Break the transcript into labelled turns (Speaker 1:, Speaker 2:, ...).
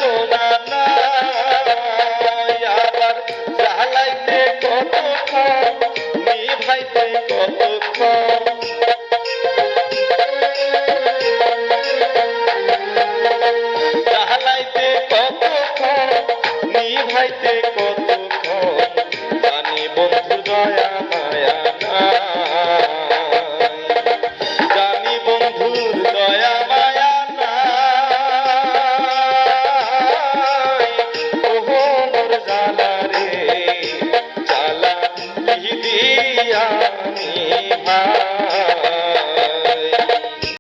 Speaker 1: সোনা নাই আবার জ্বালাইতে কতক্ষণ নিভাইতে কতক্ষণ জ্বালাইতে কতক্ষণ নিভাইতে কতক্ষণ জানি বন্ধু দয়া মায়া নাই জানি বন্ধুর দয়া মায়া নাই ওহো মোর জালা রে জালা কি দিয়া নিভাই